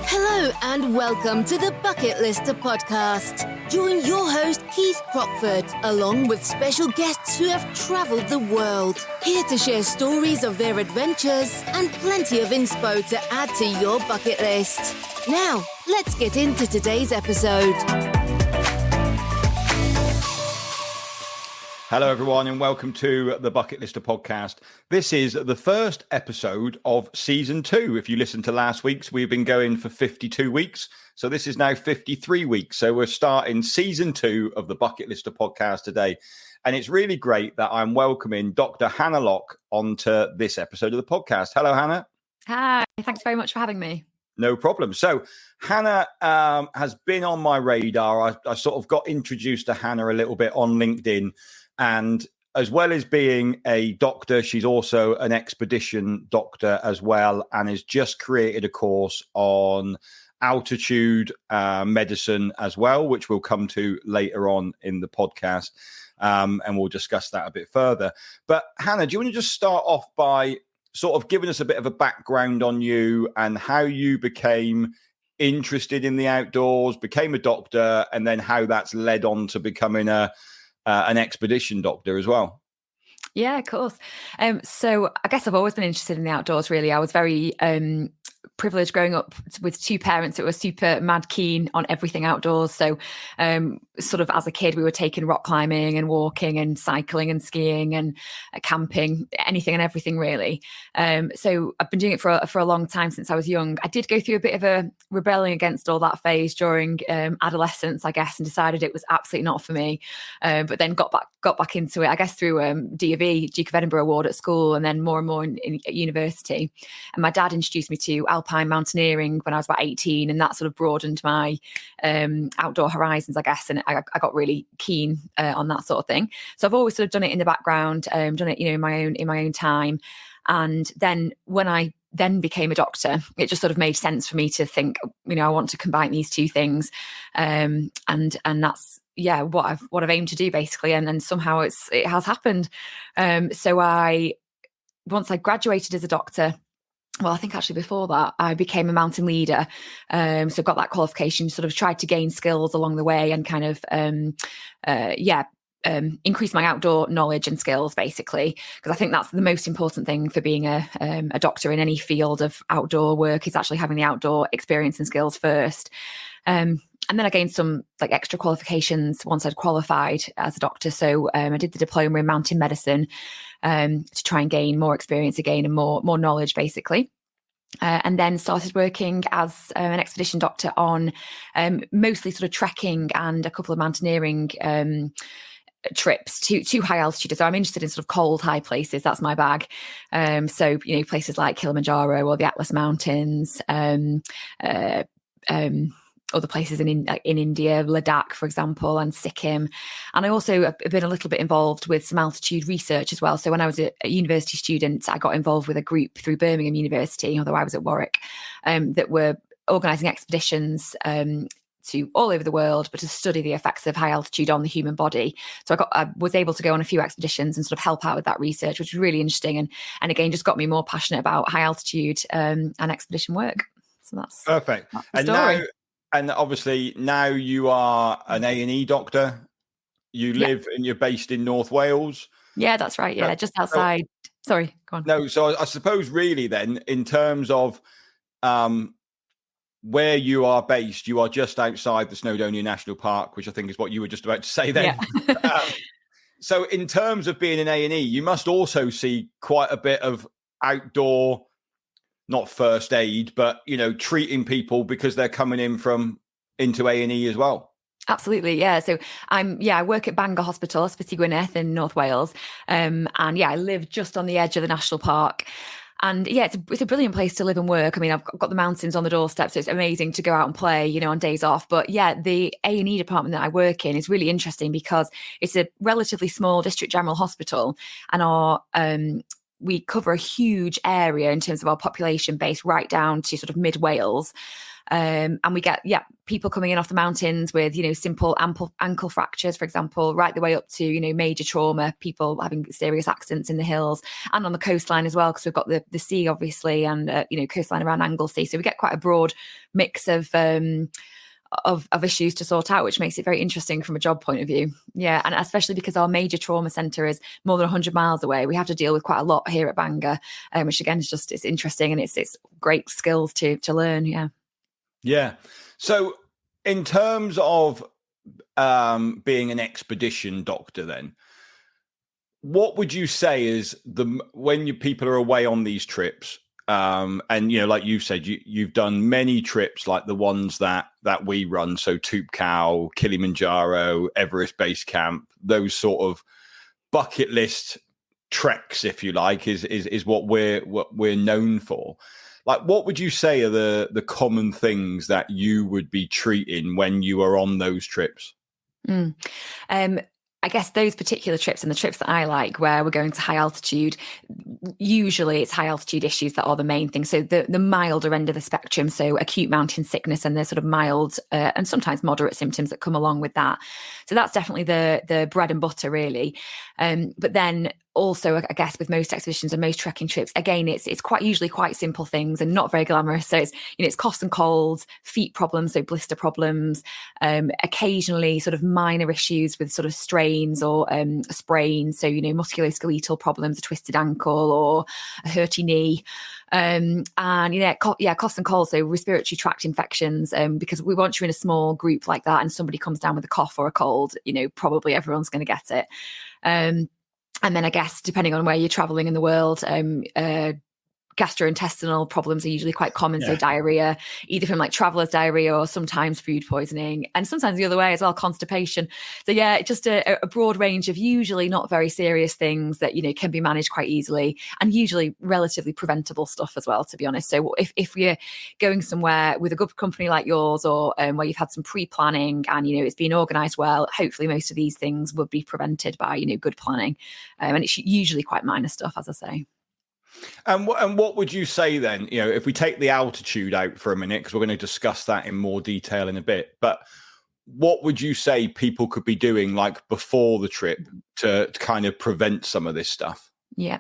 Hello and welcome to the Bucketlister Podcast. Join your host Keith Crockford along with special guests who have travelled the world, here to share stories of their adventures and plenty of inspo to add to your bucket list. Now, let's get into today's episode. Hello, everyone, and welcome to the Bucketlister Podcast. This is the first episode of Season 2. If you listened to last week's, we've been going for 52 weeks. So this is now 53 weeks. So we're starting Season 2 of the Bucketlister Podcast today. And it's really great that I'm welcoming Dr. Hannah Locke onto this episode of the podcast. Hello, Hannah. Hi, thanks very much for having me. No problem. So Hannah has been on my radar. I sort of got introduced to Hannah a little bit on LinkedIn. And as well as being a doctor, she's also an expedition doctor as well, and has just created a course on altitude medicine as well, which we'll come to later on in the podcast. And we'll discuss that a bit further. But Hannah, do you want to just start off by sort of giving us a bit of a background on you and how you became interested in the outdoors, became a doctor, and then how that's led on to becoming an expedition doctor as well? Yeah, of course. So I guess I've always been interested in the outdoors, really. I was very privileged growing up with two parents that were super mad keen on everything outdoors. So sort of as a kid, we were taking rock climbing and walking and cycling and skiing and camping, anything and everything, really. So I've been doing it for a long time, since I was young. I did go through a bit of a rebelling against all that phase during adolescence, I guess, and decided it was absolutely not for me. But then got back into it, I guess, through D of E, Duke of Edinburgh Award at school, and then more and more at university. And my dad introduced me to alpine mountaineering when I was about 18, and that sort of broadened my outdoor horizons, I guess, and I got really keen on that sort of thing. So I've always sort of done it in the background, done it, in my own time. And then when I became a doctor, it just sort of made sense for me to think, I want to combine these two things, and that's what I've aimed to do, basically, and somehow it has happened. So once I graduated as a doctor. Well, I think actually before that, I became a mountain leader. So got that qualification, sort of tried to gain skills along the way and kind of, increase my outdoor knowledge and skills, basically, because I think that's the most important thing for being a doctor in any field of outdoor work, is actually having the outdoor experience and skills first. And then I gained some extra qualifications once I'd qualified as a doctor. So I did the diploma in mountain medicine to try and gain more experience again and more knowledge, basically. And then started working as an expedition doctor on mostly sort of trekking and a couple of mountaineering trips to high altitude. So I'm interested in sort of cold, high places. That's my bag. So, places like Kilimanjaro or the Atlas Mountains, other places in India, Ladakh, for example, and Sikkim. And I also have been a little bit involved with some altitude research as well. So when I was a university student, I got involved with a group through Birmingham University, although I was at Warwick, that were organising expeditions to all over the world, but to study the effects of high altitude on the human body. So I was able to go on a few expeditions and sort of help out with that research, which was really interesting. And again, just got me more passionate about high altitude and expedition work. So that's perfect. That's the story. And obviously now you are an A&E doctor. You live and you're based in North Wales. Yeah, that's right. Yeah, just outside. Sorry, go on. No, so I suppose really then, in terms of where you are based, you are just outside the Snowdonia National Park, which I think is what you were just about to say then. Yeah. So in terms of being an A&E, you must also see quite a bit of outdoor, not first aid, but, treating people because they're coming into A&E as well. Absolutely, yeah. So I work at Bangor Hospital, Ysbyty Gwynedd in North Wales. And I live just on the edge of the national park. And yeah, it's a brilliant place to live and work. I mean, I've got the mountains on the doorstep, so it's amazing to go out and play, on days off. But yeah, the A&E department that I work in is really interesting because it's a relatively small district general hospital, and our we cover a huge area in terms of our population base, right down to sort of mid Wales. And we get, people coming in off the mountains with, simple ankle fractures, for example, right the way up to, major trauma, people having serious accidents in the hills and on the coastline as well, because we've got the sea, obviously, and, coastline around Anglesey. So we get quite a broad mix of issues to sort out, which makes it very interesting from a job point of view. Yeah, and especially because our major trauma centre is more than 100 miles away, we have to deal with quite a lot here at Bangor, which again is it's interesting, and it's great skills to learn. Yeah. So in terms of being an expedition doctor, then, what would you say is when people are away on these trips, and like you said, you've done many trips like the ones that we run, so Toubkal, Kilimanjaro, Everest Base Camp, those sort of bucket list treks, if you like, is what we're known for. Like, what would you say are the common things that you would be treating when you are on those trips? I guess those particular trips and the trips that I like, where we're going to high altitude, usually it's high altitude issues that are the main thing. So the milder end of the spectrum, so acute mountain sickness and the sort of mild and sometimes moderate symptoms that come along with that. So that's definitely the bread and butter, really. But then also, I guess, with most expeditions and most trekking trips, again, it's usually quite simple things and not very glamorous. So it's coughs and colds, feet problems, so blister problems, occasionally sort of minor issues with sort of strains or sprains. So, musculoskeletal problems, a twisted ankle or a hurty knee. And coughs and colds, so respiratory tract infections, because once you're in a small group like that and somebody comes down with a cough or a cold, probably everyone's going to get it. And then I guess, depending on where you're traveling in the world, gastrointestinal problems are usually quite common. Yeah. So diarrhea, either from like traveler's diarrhea or sometimes food poisoning, and sometimes the other way as well, constipation. So yeah, just a broad range of usually not very serious things that, can be managed quite easily, and usually relatively preventable stuff as well, to be honest. So if we're going somewhere with a good company like yours, or where you've had some pre-planning and, it's been organised well, hopefully most of these things would be prevented by, good planning. And it's usually quite minor stuff, as I say. And what would you say then, if we take the altitude out for a minute, because we're going to discuss that in more detail in a bit, but what would you say people could be doing like before the trip to kind of prevent some of this stuff? Yeah.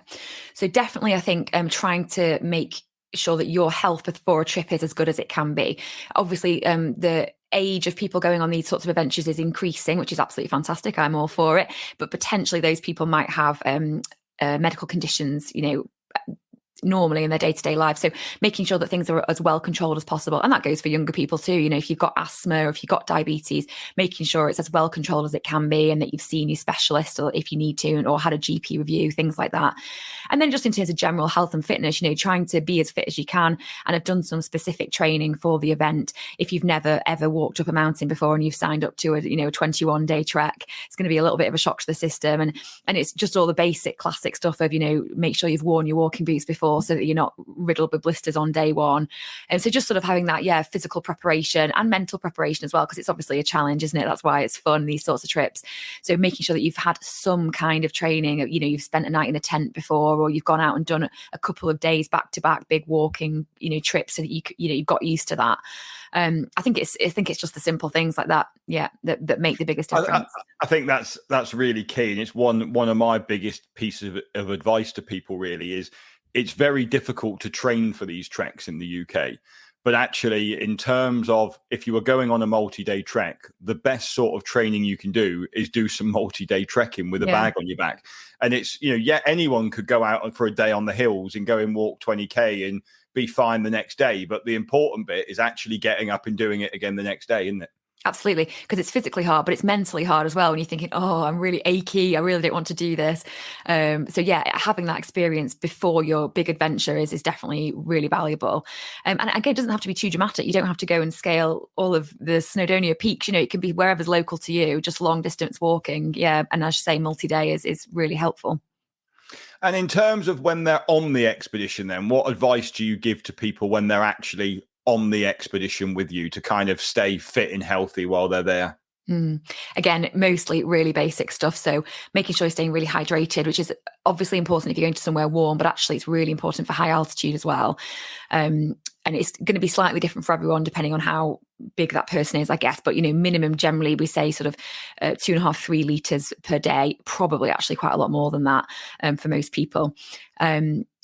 So definitely, I think trying to make sure that your health before a trip is as good as it can be. Obviously, the age of people going on these sorts of adventures is increasing, which is absolutely fantastic. I'm all for it. But potentially those people might have medical conditions, normally in their day-to-day lives. So making sure that things are as well controlled as possible. And that goes for younger people too. If you've got asthma or if you've got diabetes, making sure it's as well controlled as it can be, and that you've seen your specialist or if you need to, or had a GP review, things like that. And then just in terms of general health and fitness, trying to be as fit as you can and have done some specific training for the event. If you've never ever walked up a mountain before and you've signed up to a 21-day trek, it's going to be a little bit of a shock to the system. And it's just all the basic classic stuff of, make sure you've worn your walking boots before, so that you're not riddled with blisters on day one. And so just sort of having that, physical preparation and mental preparation as well, because it's obviously a challenge, isn't it? That's why it's fun, these sorts of trips. So making sure that you've had some kind of training, you've spent a night in a tent before, or you've gone out and done a couple of days back to back big walking, trips, so that you've got used to that. I think it's just the simple things like that, that make the biggest difference. I think that's really key, and it's one of my biggest pieces of advice to people. Really, is it's very difficult to train for these treks in the UK. But actually, in terms of if you were going on a multi-day trek, the best sort of training you can do is do some multi-day trekking with a bag on your back. And it's, anyone could go out for a day on the hills and go and walk 20K and be fine the next day. But the important bit is actually getting up and doing it again the next day, isn't it? Absolutely, because it's physically hard, but it's mentally hard as well when you're thinking, oh, I'm really achy, I really don't want to do this. So having that experience before your big adventure is definitely really valuable. And again, it doesn't have to be too dramatic. You don't have to go and scale all of the Snowdonia peaks. It can be wherever's local to you, just long distance walking. Yeah, and as you say, multi-day is really helpful. And in terms of when they're on the expedition, then what advice do you give to people when they're actually on the expedition with you to kind of stay fit and healthy while they're there? Again, mostly really basic stuff. So making sure you're staying really hydrated, which is obviously important if you're going to somewhere warm, but actually it's really important for high altitude as well. And it's going to be slightly different for everyone depending on how big that person is, I guess. But, minimum generally we say sort of 2.5, 3 litres per day, probably actually quite a lot more than that for most people.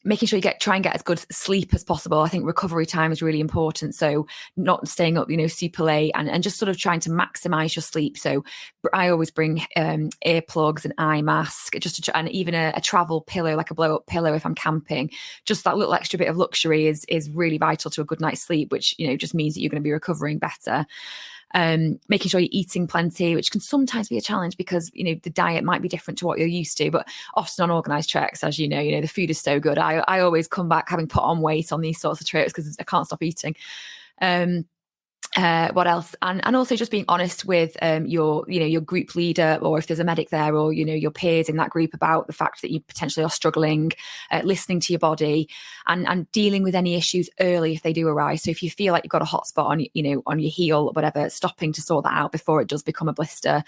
Making sure you try and get as good sleep as possible. I think recovery time is really important. So not staying up, super late and just sort of trying to maximize your sleep. So I always bring earplugs, an eye mask, and even a travel pillow, like a blow up pillow if I'm camping. Just that little extra bit of luxury is really vital to a good night's sleep, which, just means that you're going to be recovering better. Making sure you're eating plenty, which can sometimes be a challenge because the diet might be different to what you're used to, but often on organized treks, as the food is so good. I always come back having put on weight on these sorts of trips because I can't stop eating. What else? And also just being honest with your group leader, or if there's a medic there, or your peers in that group, about the fact that you potentially are struggling, listening to your body and dealing with any issues early if they do arise. So if you feel like you've got a hot spot on your heel or whatever, stopping to sort that out before it does become a blister.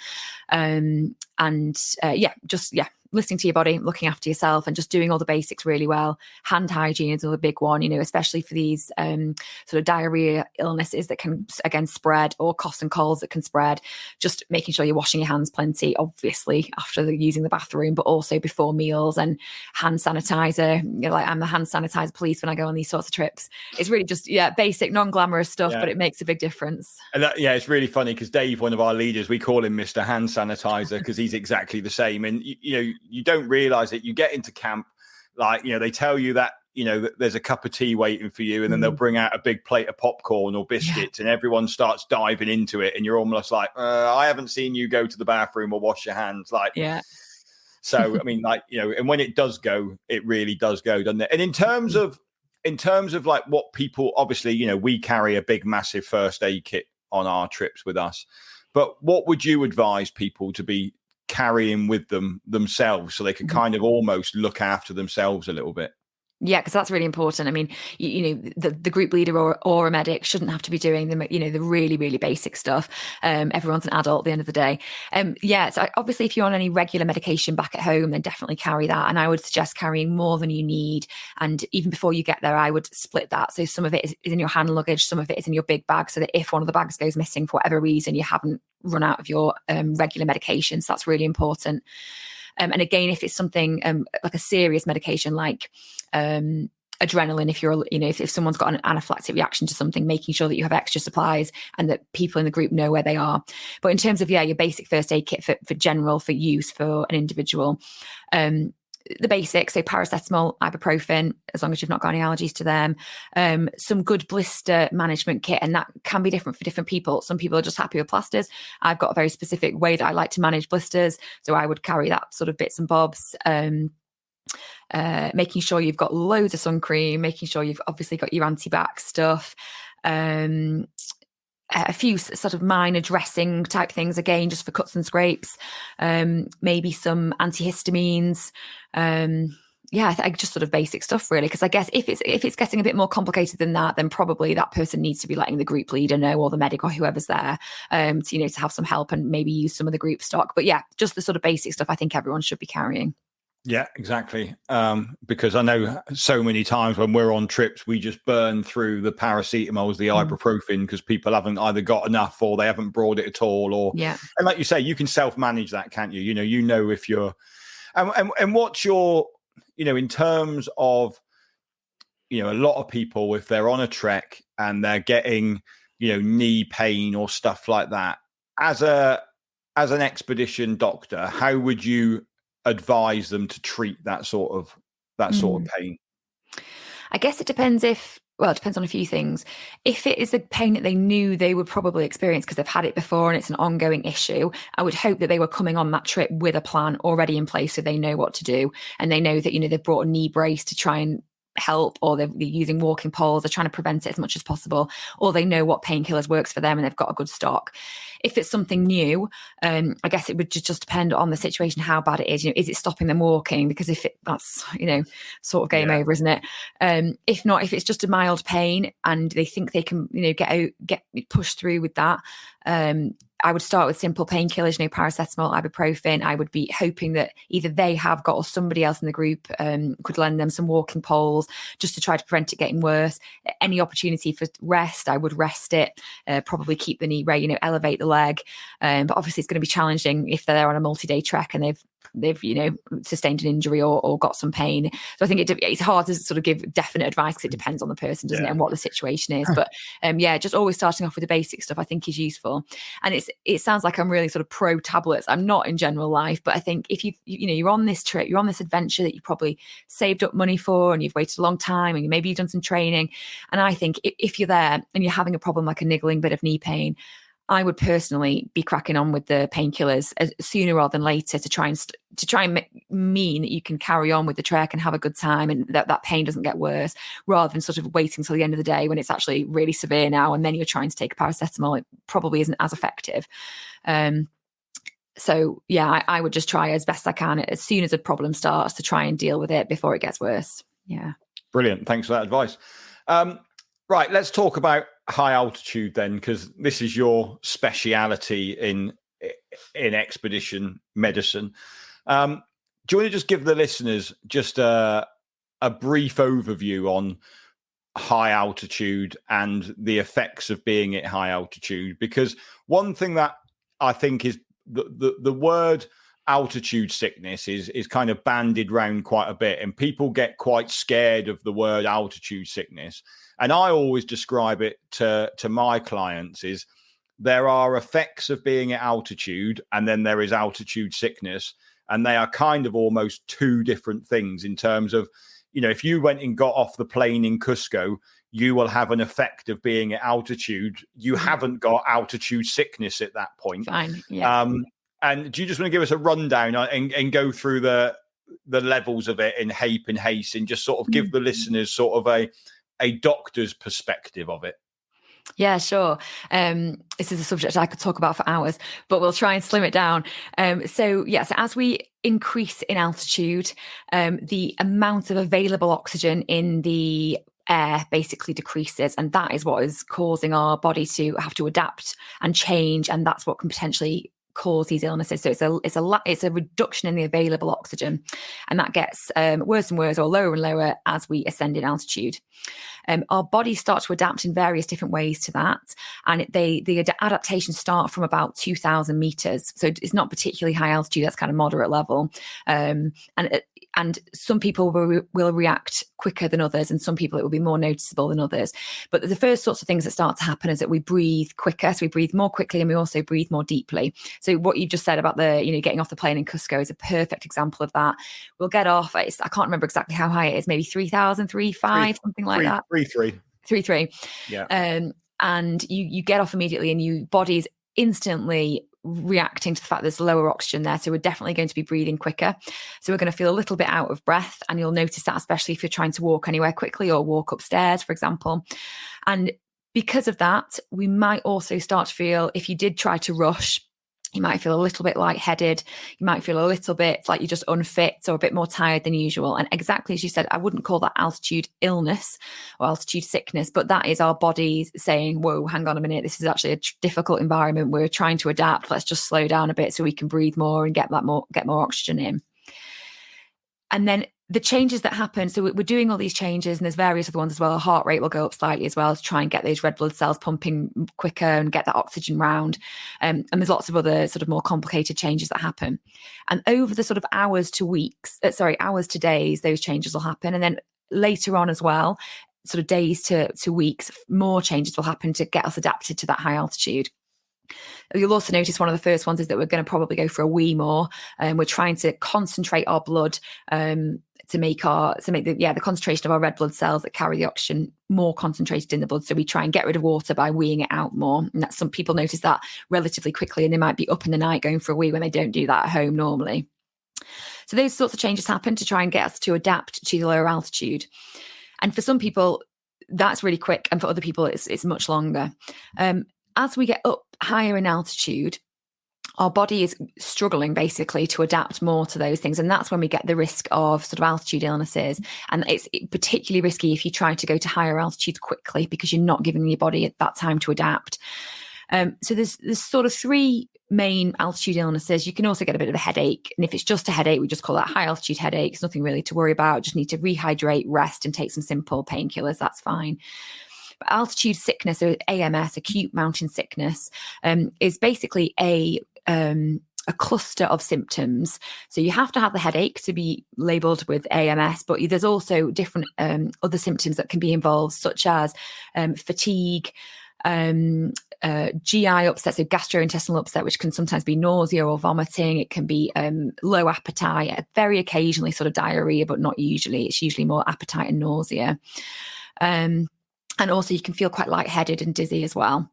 Listening to your body, looking after yourself, and just doing all the basics really well. Hand hygiene is another big one, especially for these sort of diarrhea illnesses that can, again, spread, or coughs and colds that can spread. Just making sure you're washing your hands plenty, obviously, after using the bathroom, but also before meals, and hand sanitizer. Like I'm the hand sanitizer police when I go on these sorts of trips. It's really just, basic, non-glamorous stuff, but it makes a big difference. And it's really funny because Dave, one of our leaders, we call him Mr. Hand Sanitizer because he's exactly the same. And, you don't realize it. You get into camp, like, they tell you that, that there's a cup of tea waiting for you, and then they'll bring out a big plate of popcorn or biscuits, and everyone starts diving into it. And you're almost like, I haven't seen you go to the bathroom or wash your hands. So, I mean, and when it does go, it really does go, doesn't it? And in terms of like what people, obviously, we carry a big, massive first aid kit on our trips with us. But what would you advise people to be carrying with themselves so they can kind of almost look after themselves a little bit? Yeah, because that's really important. I mean, the group leader or a medic shouldn't have to be doing the really, really basic stuff. Everyone's an adult at the end of the day. So obviously if you're on any regular medication back at home, then definitely carry that. And I would suggest carrying more than you need. And even before you get there, I would split that. So some of it is in your hand luggage, some of it is in your big bag, so that if one of the bags goes missing for whatever reason, you haven't run out of your regular medications. That's really important. And again, if it's something like a serious medication, like adrenaline, if you're, if someone's got an anaphylactic reaction to something, making sure that you have extra supplies and that people in the group know where they are. But in terms of, your basic first aid kit for use for an individual, the basics, so paracetamol, ibuprofen, as long as you've not got any allergies to them, some good blister management kit, and that can be different for different people. Some people are just happy with plasters. I've got a very specific way that I like to manage blisters, so I would carry that sort of bits and bobs. Making sure you've got loads of sun cream, making sure you've obviously got your anti-bac stuff, a few sort of minor dressing type things, again, just for cuts and scrapes, maybe some antihistamines. I think just sort of basic stuff, really, because I guess if it's getting a bit more complicated than that, then probably that person needs to be letting the group leader know, or the medic, or whoever's there, to have some help and maybe use some of the group stock. But just the sort of basic stuff I think everyone should be carrying. Yeah, exactly. Because I know so many times when we're on trips, we just burn through the paracetamols, the ibuprofen, because people haven't either got enough or they haven't brought it at all. Or and like you say, you can self-manage that, can't you? You know if you're and what's your, in terms of, a lot of people, if they're on a trek and they're getting, knee pain or stuff like that, as an expedition doctor, how would you advise them to treat that sort of pain? I guess it depends it depends on a few things. If it is a pain that they knew they would probably experience because they've had it before and it's an ongoing issue, I would hope that they were coming on that trip with a plan already in place, so they know what to do, and they know that, they've brought a knee brace to try and help, or they're using walking poles, they're trying to prevent it as much as possible, or they know what painkillers works for them and they've got a good stock. If it's something new, I guess it would just depend on the situation, how bad it is. Is it stopping them walking? Because that's sort of game over, isn't it? If not, if it's just a mild pain and they think they can get pushed through with that, I would start with simple painkillers, paracetamol, ibuprofen. I would be hoping that either they have got or somebody else in the group could lend them some walking poles just to try to prevent it getting worse. Any opportunity for rest, I would rest it, probably keep the knee raised, elevate the leg. But obviously it's going to be challenging if they're on a multi-day trek and they've sustained an injury or got some pain. So I think it's hard to sort of give definite advice because it depends on the person, doesn't it, and what the situation is. But just always starting off with the basic stuff I think is useful. And it sounds like I'm really sort of pro tablets. I'm not in general life, but I think if you're on this trip, you're on this adventure that you probably saved up money for and you've waited a long time and maybe you've done some training. And I think if you're there and you're having a problem like a niggling bit of knee pain, I would personally be cracking on with the painkillers sooner rather than later to try and mean that you can carry on with the trek and have a good time and that pain doesn't get worse, rather than sort of waiting till the end of the day when it's actually really severe now and then you're trying to take a paracetamol. It probably isn't as effective. So yeah, I would just try as best I can as soon as a problem starts to try and deal with it before it gets worse. Yeah. Brilliant. Thanks for that advice. Right, let's talk about high altitude then, because this is your speciality in expedition medicine. Do you want to just give the listeners just a brief overview on high altitude and the effects of being at high altitude? Because one thing that I think is the word altitude sickness is kind of bandied around quite a bit, and people get quite scared of the word altitude sickness. And I always describe it to my clients is there are effects of being at altitude and then there is altitude sickness. And they are kind of almost two different things in terms of, if you went and got off the plane in Cusco, you will have an effect of being at altitude. You haven't got altitude sickness at that point. Fine. Yeah. And do you just want to give us a rundown and go through the levels of it in HAPE and HACE and just sort of give the listeners sort of a doctor's perspective of it? Yeah, sure. This is a subject I could talk about for hours, but we'll try and slim it down. So as we increase in altitude, the amount of available oxygen in the air basically decreases, and that is what is causing our body to have to adapt and change, and that's what can potentially cause these illnesses. So it's a reduction in the available oxygen, and that gets worse and worse or lower and lower as we ascend in altitude. Our bodies start to adapt in various different ways to that, and the adaptations start from about 2,000 meters. So it's not particularly high altitude; that's kind of moderate level. And some people will react quicker than others, and some people it will be more noticeable than others. But the first sorts of things that start to happen is that we breathe quicker, so we breathe more quickly, and we also breathe more deeply. So what you've just said about getting off the plane in Cusco is a perfect example of that. We'll get off. I can't remember exactly how high it is, maybe 3,000, 3,500, something like that. 3,3. Yeah. And you get off immediately, and your body's instantly reacting to the fact there's lower oxygen there. So we're definitely going to be breathing quicker. So we're going to feel a little bit out of breath, and you'll notice that especially if you're trying to walk anywhere quickly or walk upstairs, for example. And because of that, we might also start to feel, if you did try to rush, you might feel a little bit lightheaded. You might feel a little bit like you're just unfit or a bit more tired than usual. And exactly as you said, I wouldn't call that altitude illness or altitude sickness, but that is our bodies saying, whoa, hang on a minute. This is actually a difficult environment. We're trying to adapt. Let's just slow down a bit so we can breathe more and get more oxygen in. And then the changes that happen, so we're doing all these changes, and there's various other ones as well. Our heart rate will go up slightly as well to try and get those red blood cells pumping quicker and get that oxygen round. And there's lots of other sort of more complicated changes that happen. And over the sort of hours to days, those changes will happen. And then later on as well, sort of days to weeks, more changes will happen to get us adapted to that high altitude. You'll also notice one of the first ones is that we're going to probably go for a wee more. We're trying to concentrate our blood to make the concentration of our red blood cells that carry the oxygen more concentrated in the blood. So we try and get rid of water by weeing it out more. And that some people notice that relatively quickly, and they might be up in the night going for a wee when they don't do that at home normally. So those sorts of changes happen to try and get us to adapt to the lower altitude. And for some people, that's really quick, and for other people, it's much longer. As we get up higher in altitude, our body is struggling basically to adapt more to those things. And that's when we get the risk of sort of altitude illnesses. And it's particularly risky if you try to go to higher altitudes quickly because you're not giving your body that time to adapt. So there's sort of three main altitude illnesses. You can also get a bit of a headache. And if it's just a headache, we just call that high altitude headache. It's nothing really to worry about. Just need to rehydrate, rest, and take some simple painkillers. That's fine. But altitude sickness, or AMS, acute mountain sickness, is basically a cluster of symptoms. So you have to have the headache to be labeled with AMS, but there's also different other symptoms that can be involved, such as fatigue, GI upset, so gastrointestinal upset, which can sometimes be nausea or vomiting. It can be low appetite, very occasionally sort of diarrhea, but not usually. It's usually more appetite and nausea. And also you can feel quite lightheaded and dizzy as well.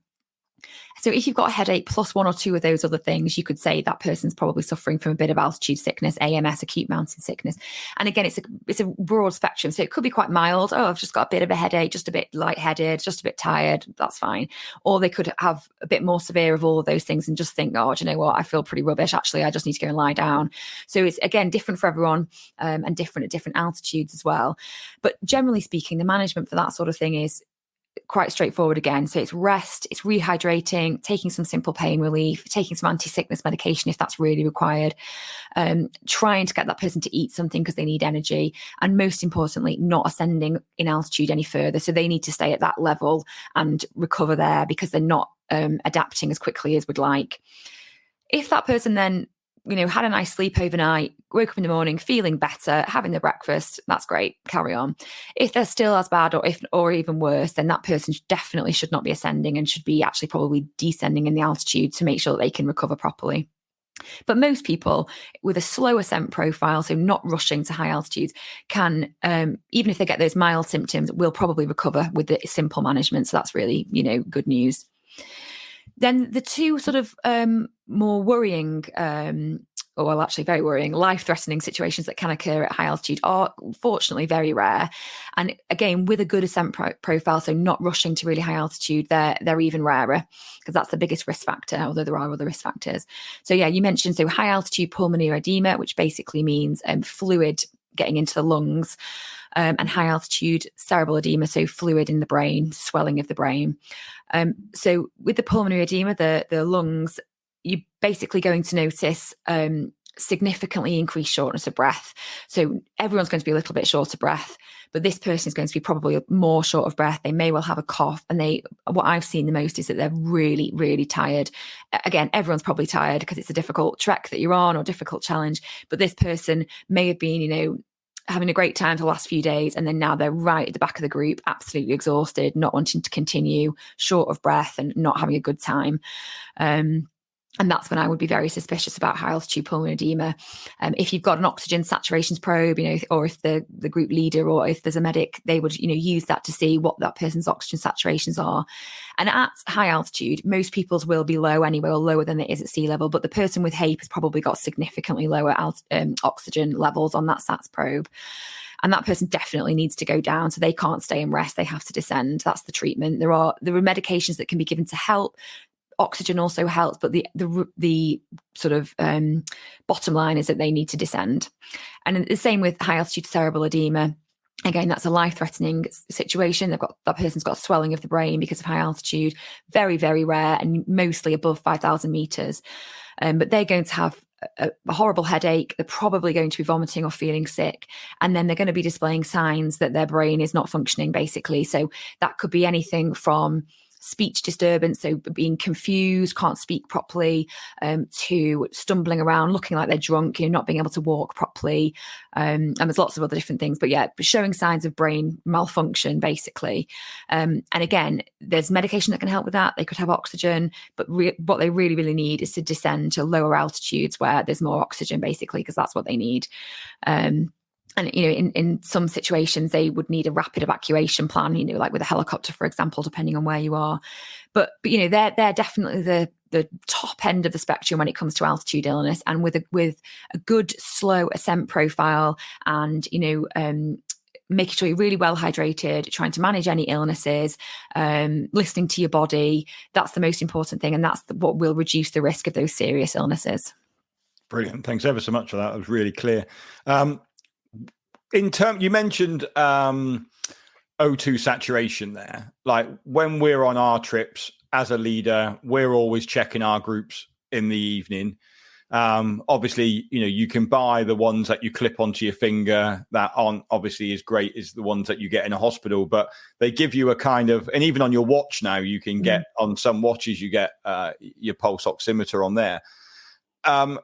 So if you've got a headache plus one or two of those other things, you could say that person's probably suffering from a bit of altitude sickness, AMS, acute mountain sickness. And again, it's a broad spectrum. So it could be quite mild. Oh, I've just got a bit of a headache, just a bit lightheaded, just a bit tired. That's fine. Or they could have a bit more severe of all of those things and just think, oh, do you know what? I feel pretty rubbish. Actually, I just need to go and lie down. So it's, again, different for everyone and different at different altitudes as well. But generally speaking, the management for that sort of thing is quite straightforward again. So it's rest, it's rehydrating, taking some simple pain relief, taking some anti-sickness medication if that's really required, trying to get that person to eat something because they need energy, and most importantly, not ascending in altitude any further. So they need to stay at that level and recover there because they're not adapting as quickly as we'd like. If that person then had a nice sleep overnight, woke up in the morning feeling better, having their breakfast, that's great, carry on. If they're still as bad or even worse, then that person definitely should not be ascending and should be actually probably descending in the altitude to make sure that they can recover properly. But most people with a slow ascent profile, so not rushing to high altitudes, can, even if they get those mild symptoms, will probably recover with the simple management. So that's really, good news. Then the two sort of more worrying, actually very worrying, life-threatening situations that can occur at high altitude are fortunately very rare. And again, with a good ascent profile, so not rushing to really high altitude, they're even rarer because that's the biggest risk factor, although there are other risk factors. So yeah, you mentioned high altitude pulmonary edema, which basically means fluid getting into the lungs, and high altitude cerebral edema, so fluid in the brain, swelling of the brain. So with the pulmonary edema, the lungs, you're basically going to notice significantly increased shortness of breath. So everyone's going to be a little bit short of breath, but this person is going to be probably more short of breath. They may well have a cough, and what I've seen the most is that they're really, really tired. Again, everyone's probably tired because it's a difficult trek that you're on or difficult challenge, but this person may have been, having a great time for the last few days, and then now they're right at the back of the group, absolutely exhausted, not wanting to continue, short of breath and not having a good time. And that's when I would be very suspicious about high altitude pulmonary edema. If you've got an oxygen saturations probe, or if the group leader or if there's a medic, they would, use that to see what that person's oxygen saturations are. And at high altitude, most people's will be low anyway, or lower than it is at sea level. But the person with HAPE has probably got significantly lower oxygen levels on that SATS probe. And that person definitely needs to go down. So they can't stay and rest. They have to descend. That's the treatment. There are medications that can be given to help. Oxygen also helps, but the sort of bottom line is that they need to descend. And the same with high altitude cerebral edema. Again, that's a life-threatening situation. That person's got swelling of the brain because of high altitude, very, very rare, and mostly above 5,000 meters. But they're going to have a horrible headache. They're probably going to be vomiting or feeling sick, and then they're going to be displaying signs that their brain is not functioning, basically. So that could be anything from speech disturbance, so being confused, can't speak properly, to stumbling around, looking like they're drunk, not being able to walk properly. And there's lots of other different things, but showing signs of brain malfunction, basically. And again, there's medication that can help with that. They could have oxygen, but what they really, really need is to descend to lower altitudes where there's more oxygen, basically, because that's what they need. And, in some situations, they would need a rapid evacuation plan, like with a helicopter, for example, depending on where you are. But they're definitely the top end of the spectrum when it comes to altitude illness. And with a good, slow ascent profile and, making sure you're really well hydrated, trying to manage any illnesses, listening to your body, that's the most important thing. And that's what will reduce the risk of those serious illnesses. Brilliant. Thanks ever so much for that. It was really clear. You mentioned O2 saturation there. Like when we're on our trips, as a leader, we're always checking our groups in the evening. Obviously, you can buy the ones that you clip onto your finger that aren't obviously as great as the ones that you get in a hospital, but they give you a kind of, and even on your watch now, you can get on some watches, you get your pulse oximeter on there. How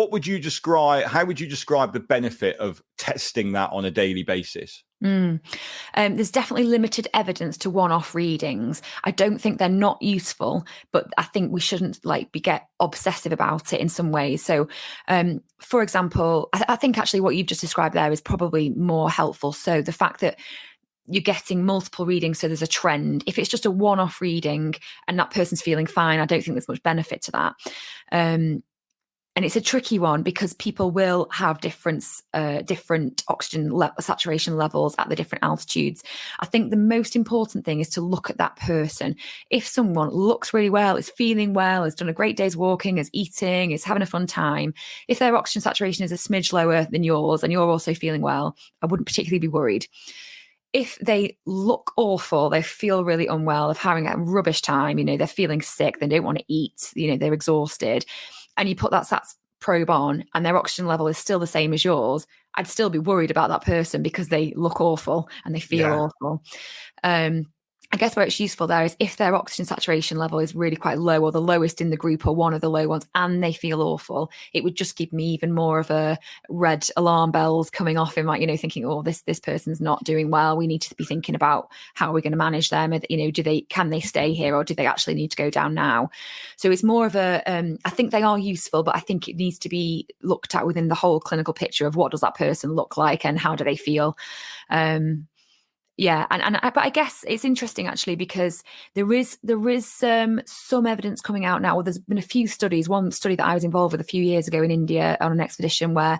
would you describe the benefit of testing that on a daily basis? There's definitely limited evidence to one-off readings. I don't think they're not useful, but I think we shouldn't get obsessive about it in some ways. So, for example, I think actually what you've just described there is probably more helpful. So the fact that you're getting multiple readings, so there's a trend. If it's just a one-off reading and that person's feeling fine, I don't think there's much benefit to that. And it's a tricky one because people will have different oxygen saturation levels at the different altitudes. I think the most important thing is to look at that person. If someone looks really well, is feeling well, has done a great day's walking, is eating, is having a fun time, if their oxygen saturation is a smidge lower than yours and you're also feeling well, I wouldn't particularly be worried. If they look awful, they feel really unwell, they're having a rubbish time, they're feeling sick, they don't want to eat, they're exhausted, and you put that SATS probe on and their oxygen level is still the same as yours, I'd still be worried about that person because they look awful and they feel awful. I guess where it's useful there is if their oxygen saturation level is really quite low or the lowest in the group or one of the low ones and they feel awful, it would just give me even more of a red alarm bells coming off in thinking, oh, this person's not doing well. We need to be thinking about how we're going to manage them. Can they stay here or do they actually need to go down now? So it's more of a, I think they are useful, but I think it needs to be looked at within the whole clinical picture of what does that person look like and how do they feel? But I guess it's interesting actually because there is some evidence coming out now. Well, there's been a few studies. One study that I was involved with a few years ago in India on an expedition where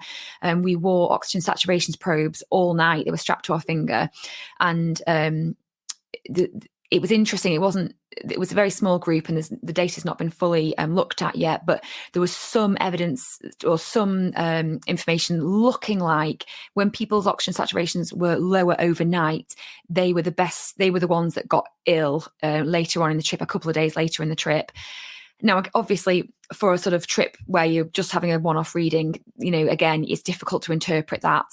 we wore oxygen saturation probes all night. They were strapped to our finger, and it was interesting. It was a very small group and the data's not been fully looked at yet, but there was some evidence or some information looking like when people's oxygen saturations were lower overnight, they were the ones that got ill later on in the trip, a couple of days later in the trip. Now, obviously, for a sort of trip where you're just having a one-off reading, again, it's difficult to interpret that.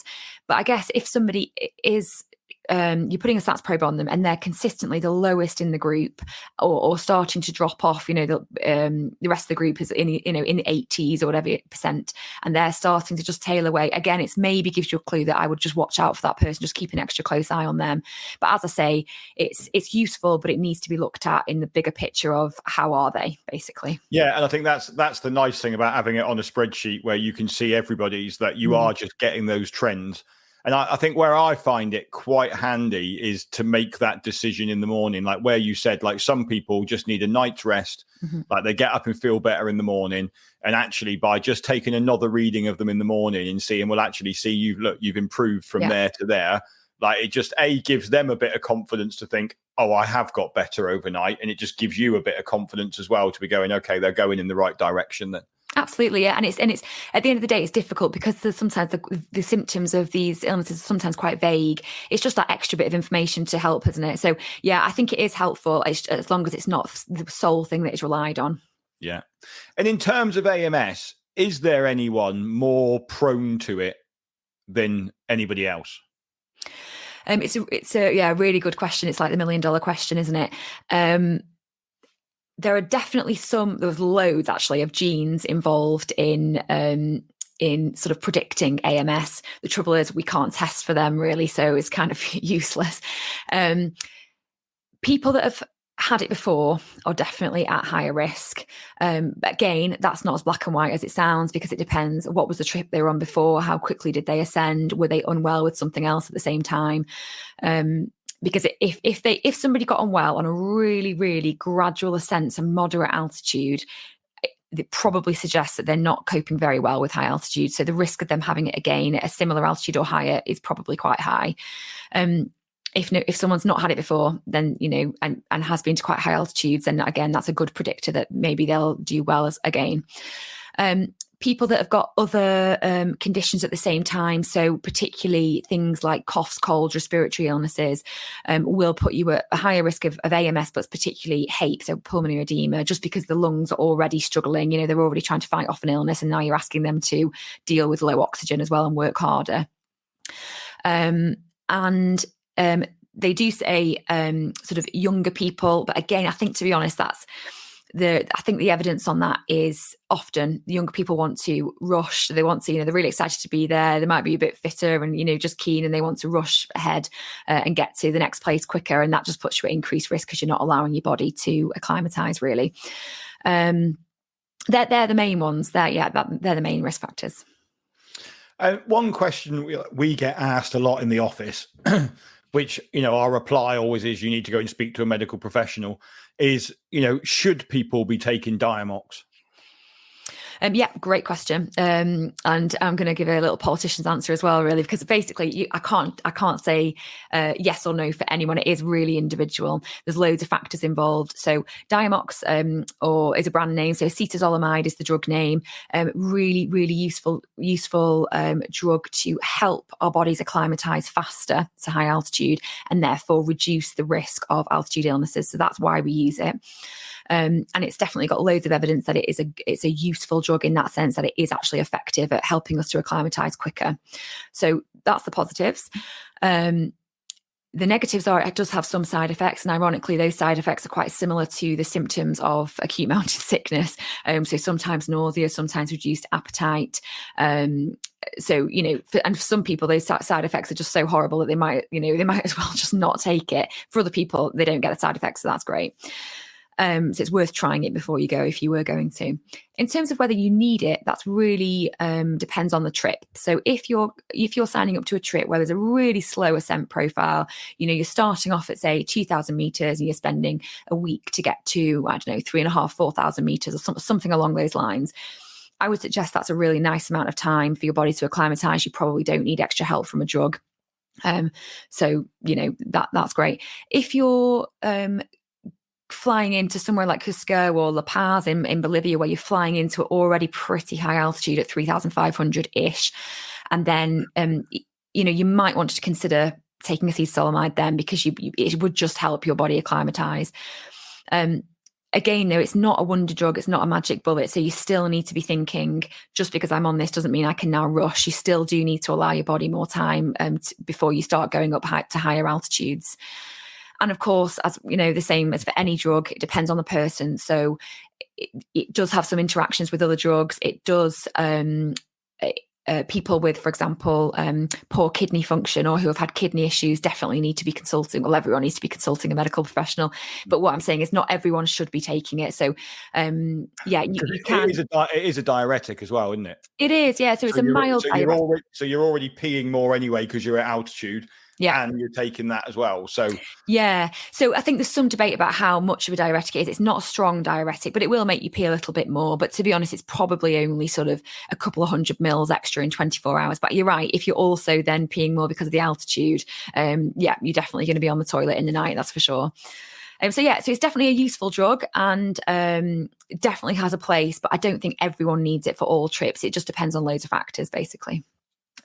But I guess if somebody is you're putting a SATS probe on them and they're consistently the lowest in the group or starting to drop off, the rest of the group is in the 80s or whatever percent, and they're starting to just tail away. Again, it's maybe gives you a clue that I would just watch out for that person, just keep an extra close eye on them. But as I say, it's useful, but it needs to be looked at in the bigger picture of how are they, basically. Yeah, and I think that's the nice thing about having it on a spreadsheet where you can see everybody's, that you are just getting those trends. And I think where I find it quite handy is to make that decision in the morning, like where you said, like some people just need a night's rest, like they get up and feel better in the morning. And actually by just taking another reading of them in the morning and seeing, we'll actually see you've improved from there to there. Like it just gives them a bit of confidence to think, oh, I have got better overnight. And it just gives you a bit of confidence as well to be going, okay, they're going in the right direction then. Absolutely, yeah, and it's at the end of the day, it's difficult because there's sometimes the symptoms of these illnesses are sometimes quite vague. It's just that extra bit of information to help, isn't it? So yeah, I think it is helpful as long as it's not the sole thing that is relied on. Yeah, and in terms of AMS, is there anyone more prone to it than anybody else? It's a really good question. It's like the $1 million question, isn't it? There are definitely there's loads actually of genes involved in sort of predicting AMS. The trouble is we can't test for them really, so it's kind of useless. People that have had it before are definitely at higher risk. Again, that's not as black and white as it sounds because it depends. What was the trip they were on before? How quickly did they ascend? Were they unwell with something else at the same time? Because if somebody got on well on a really, really gradual ascent to moderate altitude, it probably suggests that they're not coping very well with high altitude. So the risk of them having it again at a similar altitude or higher is probably quite high. If someone's not had it before, then, and has been to quite high altitudes, then again, that's a good predictor that maybe they'll do well again. people that have got other conditions at the same time, so particularly things like coughs, colds, respiratory illnesses, will put you at a higher risk of AMS, but particularly HAPE, so pulmonary edema, just because the lungs are already struggling. They're already trying to fight off an illness, and now you're asking them to deal with low oxygen as well and work harder. They do say sort of younger people, but again, I think, to be honest, I think the evidence on that is often the younger people want to rush. They want to, they're really excited to be there. They might be a bit fitter and, just keen, and they want to rush ahead and get to the next place quicker. And that just puts you at increased risk because you're not allowing your body to acclimatise, really. They're the main ones. They're the main risk factors. One question we get asked a lot in the office, which, our reply always is you need to go and speak to a medical professional, is, should people be taking Diamox? Great question. And I'm going to give a little politician's answer as well, really, because basically I can't say yes or no for anyone. It is really individual. There's loads of factors involved. So Diamox, or is a brand name. So acetazolamide is the drug name. Really, really useful drug to help our bodies acclimatise faster to high altitude and therefore reduce the risk of altitude illnesses. So that's why we use it. And it's definitely got loads of evidence that it's a useful drug in that sense, that it is actually effective at helping us to acclimatise quicker. So that's the positives. The negatives are it does have some side effects, and ironically, those side effects are quite similar to the symptoms of acute mountain sickness. So sometimes nausea, sometimes reduced appetite. And for some people, those side effects are just so horrible that they might as well just not take it. For other people, they don't get the side effects, so that's great. So it's worth trying it before you go if you were going to. In terms of whether you need it, that's really depends on the trip. So if you're signing up to a trip where there's a really slow ascent profile, you're starting off at, say, 2,000 meters and you're spending a week to get to, 3,500, 4,000 meters or something along those lines, I would suggest that's a really nice amount of time for your body to acclimatise. You probably don't need extra help from a drug. So that's great. If you're flying into somewhere like Cusco or La Paz in Bolivia, where you're flying into already pretty high altitude at 3,500-ish, and then you might want to consider taking acetazolamide then, because it would just help your body acclimatise. Again, though, it's not a wonder drug, it's not a magic bullet, so you still need to be thinking, just because I'm on this doesn't mean I can now rush. You still do need to allow your body more time before you start going up to higher altitudes. And of course, as the same as for any drug, it depends on the person. So it does have some interactions with other drugs. It does. People with, for example, poor kidney function or who have had kidney issues definitely need to be consulting. Well, everyone needs to be consulting a medical professional. But what I'm saying is not everyone should be taking it. So, you can. It is a diuretic as well, isn't it? It is, yeah. So it's a mild diuretic. You're already peeing more anyway because you're at altitude. Yeah. And you're taking that as well. So yeah. So I think there's some debate about how much of a diuretic it is. It's not a strong diuretic, but it will make you pee a little bit more. But to be honest, it's probably only sort of a couple of 100 mils extra in 24 hours. But you're right. If you're also then peeing more because of the altitude, you're definitely going to be on the toilet in the night. That's for sure. So it's definitely a useful drug and definitely has a place, but I don't think everyone needs it for all trips. It just depends on loads of factors, basically.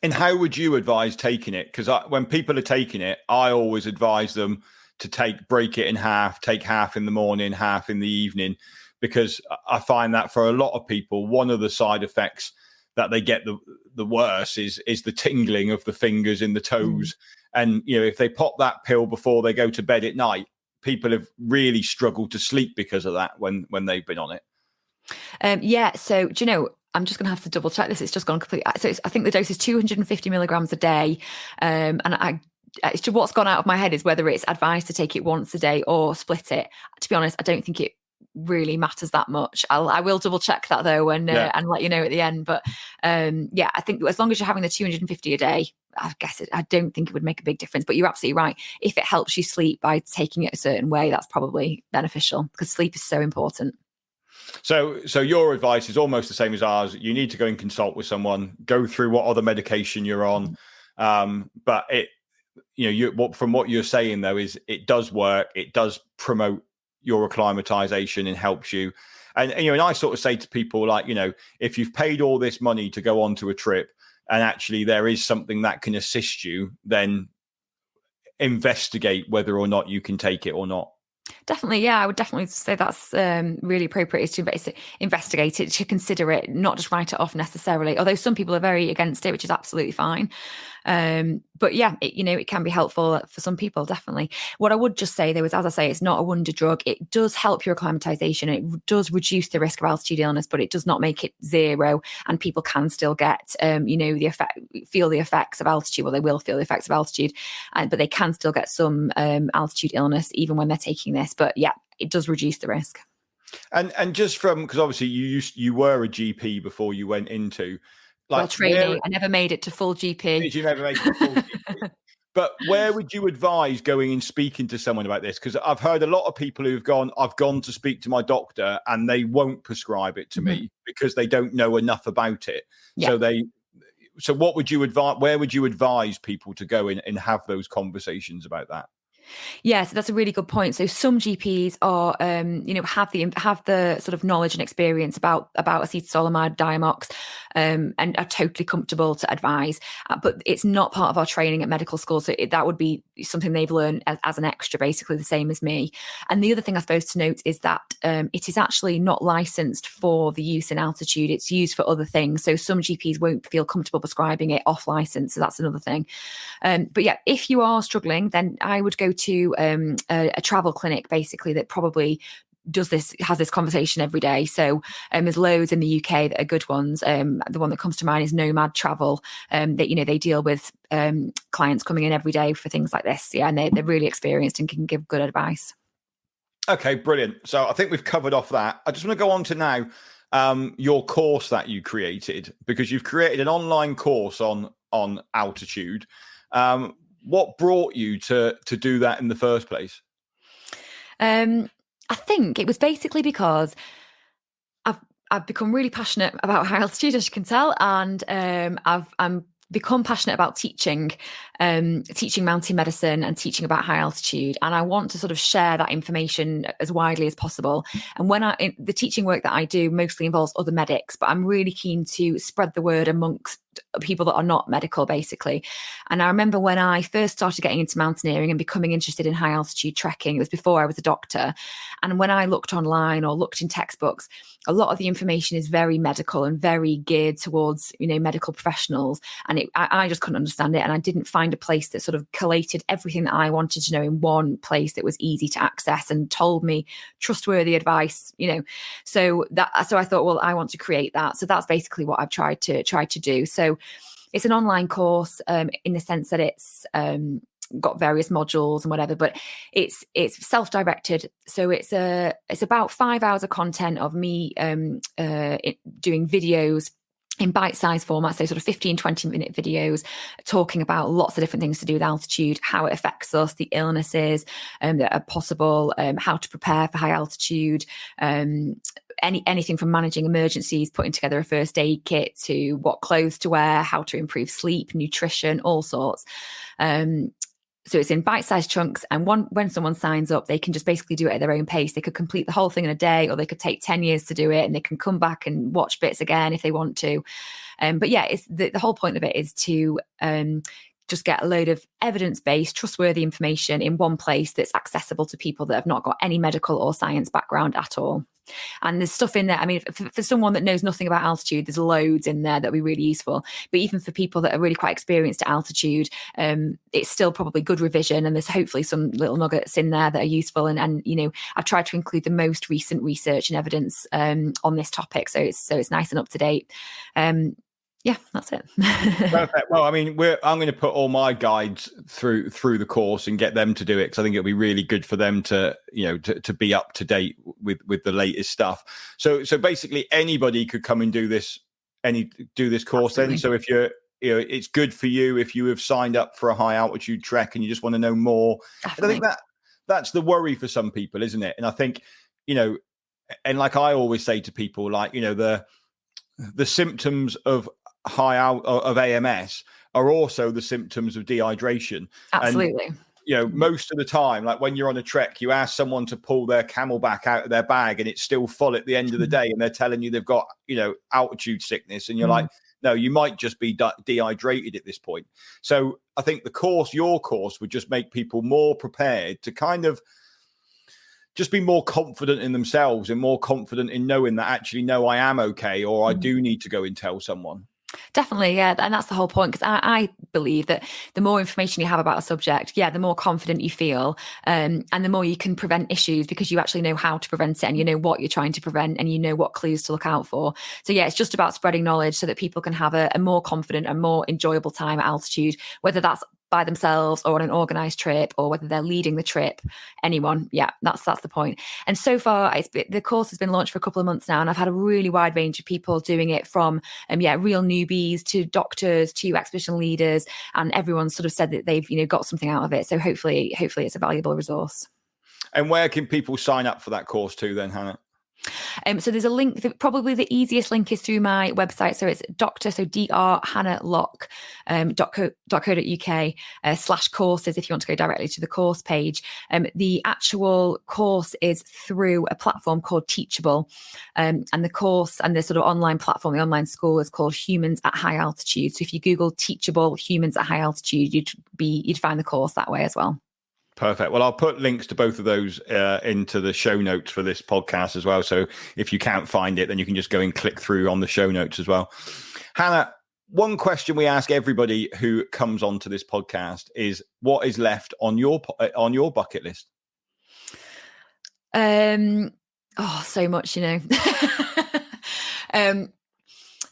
And how would you advise taking it? Because when people are taking it, I always advise them to break it in half, take half in the morning, half in the evening, because I find that for a lot of people, one of the side effects that they get the worst is the tingling of the fingers in the toes. And, if they pop that pill before they go to bed at night, people have really struggled to sleep because of that when they've been on it. So do you know, I'm just going to have to double check this. It's just gone completely. So I think the dose is 250 milligrams a day. And what's gone out of my head is whether it's advised to take it once a day or split it. To be honest, I don't think it really matters that much. I will double check that though and let you know at the end. But I think as long as you're having the 250 a day, I don't think it would make a big difference. But you're absolutely right. If it helps you sleep by taking it a certain way, that's probably beneficial because sleep is so important. So your advice is almost the same as ours. You need to go and consult with someone, go through what other medication you're on. But from what you're saying though, is it does work. It does promote your acclimatization and helps you. And I sort of say to people, like, if you've paid all this money to go on to a trip and actually there is something that can assist you, then investigate whether or not you can take it or not. Definitely, yeah. I would definitely say that's really appropriate, is to investigate it, to consider it, not just write it off necessarily. Although some people are very against it, which is absolutely fine. But yeah, it can be helpful for some people, definitely. What I would just say, though, is, as I say, it's not a wonder drug. It does help your acclimatization. It does reduce the risk of altitude illness, but it does not make it zero. And people can still get, feel the effects of altitude. Well, they will feel the effects of altitude, but they can still get some altitude illness even when they're taking this. But yeah, it does reduce the risk. And just because obviously you were a GP before you went into training. I never made it to full GP. You never made it to full GP. But where would you advise going and speaking to someone about this? Because I've heard a lot of people who've gone, I've gone to speak to my doctor and they won't prescribe it to me because they don't know enough about it. Yeah. So what would you advise? Where would you advise people to go in and have those conversations about that? Yeah, so that's a really good point. So some GPs are, have the sort of knowledge and experience about acetazolamide, Diamox, and are totally comfortable to advise. But it's not part of our training at medical school, so that would be something they've learned as an extra, basically the same as me. And the other thing I suppose to note is that it is actually not licensed for the use in altitude. It's used for other things. So some GPs won't feel comfortable prescribing it off license. So that's another thing. But yeah, if you are struggling, then I would go to a travel clinic, basically, that probably has this conversation every day. So there's loads in the UK that are good ones. The one that comes to mind is Nomad Travel. That they deal with clients coming in every day for things like this. Yeah, and they're really experienced and can give good advice. Okay, brilliant. So I think we've covered off that. I just want to go on to now your course that you created, because you've created an online course on altitude. What brought you to do that in the first place? I think it was basically because I've become really passionate about high altitude, as you can tell, and I'm become passionate about teaching mountain medicine and teaching about high altitude, and I want to sort of share that information as widely as possible. And the teaching work that I do mostly involves other medics, but I'm really keen to spread the word amongst people that are not medical, basically. And I remember when I first started getting into mountaineering and becoming interested in high altitude trekking, it was before I was a doctor. And when I looked online or looked in textbooks, a lot of the information is very medical and very geared towards, medical professionals. And I just couldn't understand it. And I didn't find a place that sort of collated everything that I wanted to know in one place that was easy to access and told me trustworthy advice, So I thought, well, I want to create that. So that's basically what I've tried to do. So it's an online course in the sense that it's got various modules and whatever, but it's self-directed. So it's about 5 hours of content of me doing videos in bite-sized format, so sort of 15-20 minute videos talking about lots of different things to do with altitude, how it affects us, the illnesses that are possible, how to prepare for high altitude, anything from managing emergencies, putting together a first aid kit, to what clothes to wear, how to improve sleep, nutrition, all sorts. So it's in bite-sized chunks, and when someone signs up, they can just basically do it at their own pace. They could complete the whole thing in a day, or they could take 10 years to do it, and they can come back and watch bits again if they want to. But yeah, it's the whole point of it is to just get a load of evidence-based, trustworthy information in one place that's accessible to people that have not got any medical or science background at all. And there's stuff in there. I mean, for someone that knows nothing about altitude, there's loads in there that will be really useful. But even for people that are really quite experienced at altitude, it's still probably good revision. And there's hopefully some little nuggets in there that are useful. And I've tried to include the most recent research and evidence on this topic, so it's nice and up to date. Yeah, that's it. Perfect. Well, I mean, I'm going to put all my guides through the course and get them to do it, because I think it'll be really good for them to be up to date with the latest stuff. So basically, anybody could come and do this course. Absolutely. Then. So if you're, it's good for you if you have signed up for a high altitude trek and you just want to know more. Definitely. And I think that's the worry for some people, isn't it? And I think, and like I always say to people, like, the symptoms of of AMS are also the symptoms of dehydration. Absolutely. most of the time, like when you're on a trek, you ask someone to pull their Camelback out of their bag and it's still full at the end of the day, and they're telling you they've got, altitude sickness, and you're like, no, you might just be dehydrated at this point. So I think your course would just make people more prepared to kind of just be more confident in themselves and more confident in knowing that actually, no, I am okay, or I do need to go and tell someone. Definitely, yeah. And that's the whole point, because I believe that the more information you have about a subject, the more confident you feel, and the more you can prevent issues, because you actually know how to prevent it, and you know what you're trying to prevent, and you know what clues to look out for. So it's just about spreading knowledge so that people can have a more confident and more enjoyable time at altitude, whether that's by themselves or on an organized trip, or whether they're leading the trip, anyone. That's the point. And so far, the course has been launched for a couple of months now, and I've had a really wide range of people doing it, from real newbies to doctors to expedition leaders, and everyone sort of said that they've got something out of it. So hopefully it's a valuable resource. And where can people sign up for that course too then, Hannah? So there's a link. Probably the easiest link is through my website. So it's drhannahlock.co.uk/courses if you want to go directly to the course page. The actual course is through a platform called Teachable, and the course and the sort of online platform, the online school, is called Humans at High Altitude. So if you Google Teachable Humans at High Altitude, you'd find the course that way as well. Perfect. Well, I'll put links to both of those into the show notes for this podcast as well. So if you can't find it, then you can just go and click through on the show notes as well. Hannah, one question we ask everybody who comes onto this podcast is, what is left on your bucket list? So much,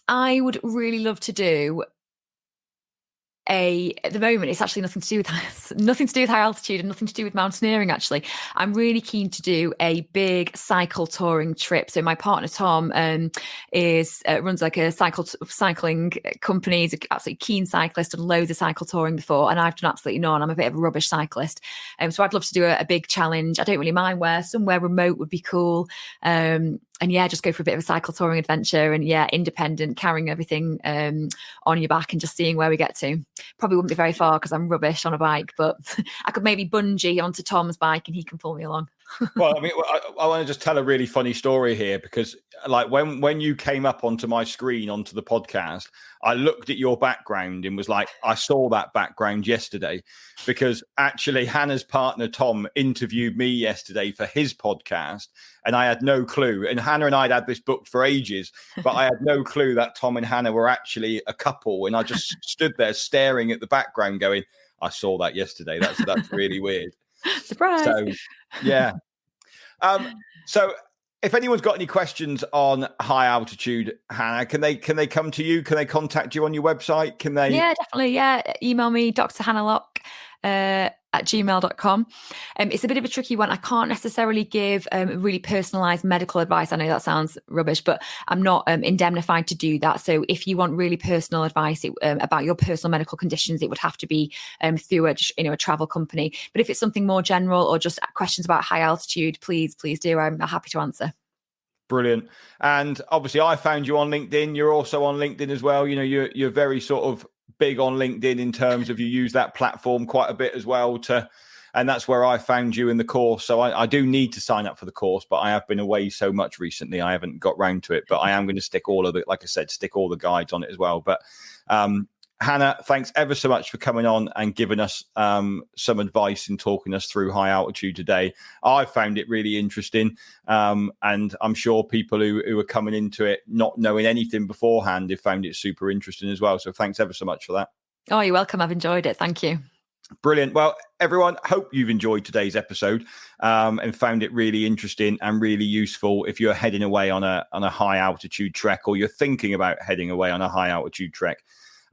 I would really love to do at the moment, it's actually nothing to do with high altitude and nothing to do with mountaineering. Actually, I'm really keen to do a big cycle touring trip. So my partner Tom runs like a cycling company. He's an absolutely keen cyclist, done loads of cycle touring before, and I've done absolutely none. I'm a bit of a rubbish cyclist, so I'd love to do a big challenge. I don't really mind where. Somewhere remote would be cool. And just go for a bit of a cycle touring adventure, and independent, carrying everything on your back and just seeing where we get to. Probably wouldn't be very far because I'm rubbish on a bike, but I could maybe bungee onto Tom's bike and he can pull me along. Well, I mean, I want to just tell a really funny story here, because like when you came up onto my screen, onto the podcast, I looked at your background and was like, I saw that background yesterday, because actually Hannah's partner, Tom, interviewed me yesterday for his podcast, and I had no clue. And Hannah and I had this booked for ages, but I had no clue that Tom and Hannah were actually a couple. And I just stood there staring at the background going, I saw that yesterday. That's really weird. Surprise. So, yeah. So if anyone's got any questions on high altitude, Hannah, can they come to you? Can they contact you on your website? Can they? Yeah, definitely. Yeah. Email me, drhannahlock@gmail.com. It's a bit of a tricky one. I can't necessarily give really personalized medical advice. I know that sounds rubbish, but I'm not indemnified to do that. So if you want really personal advice about your personal medical conditions, it would have to be through a travel company. But if it's something more general or just questions about high altitude, please do. I'm happy to answer. Brilliant. And obviously I found you on LinkedIn. You're also on LinkedIn as well. You're very sort of big on LinkedIn in terms of you use that platform quite a bit as well and that's where I found you in the course. So I do need to sign up for the course, but I have been away so much recently, I haven't got round to it, but I am going to stick all the guides on it as well. But Hannah, thanks ever so much for coming on and giving us some advice and talking us through high altitude today. I found it really interesting, and I'm sure people who are coming into it not knowing anything beforehand have found it super interesting as well. So thanks ever so much for that. Oh, you're welcome. I've enjoyed it. Thank you. Brilliant. Well, everyone, hope you've enjoyed today's episode and found it really interesting and really useful if you're heading away on a high altitude trek, or you're thinking about heading away on a high altitude trek.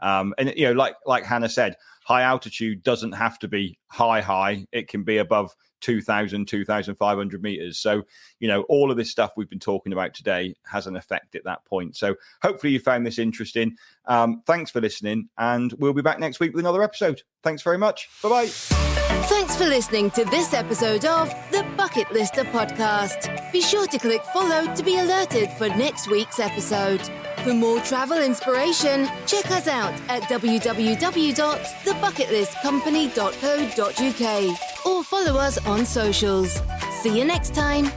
And like Hannah said, high altitude doesn't have to be high. It can be above 2,000, 2,500 meters. So, all of this stuff we've been talking about today has an effect at that point. So hopefully you found this interesting. Thanks for listening, and we'll be back next week with another episode. Thanks very much. Bye-bye. Thanks for listening to this episode of the Bucketlister Podcast. Be sure to click follow to be alerted for next week's episode. For For more travel inspiration, check us out at www.thebucketlistcompany.co.uk or follow us on socials. See you next time.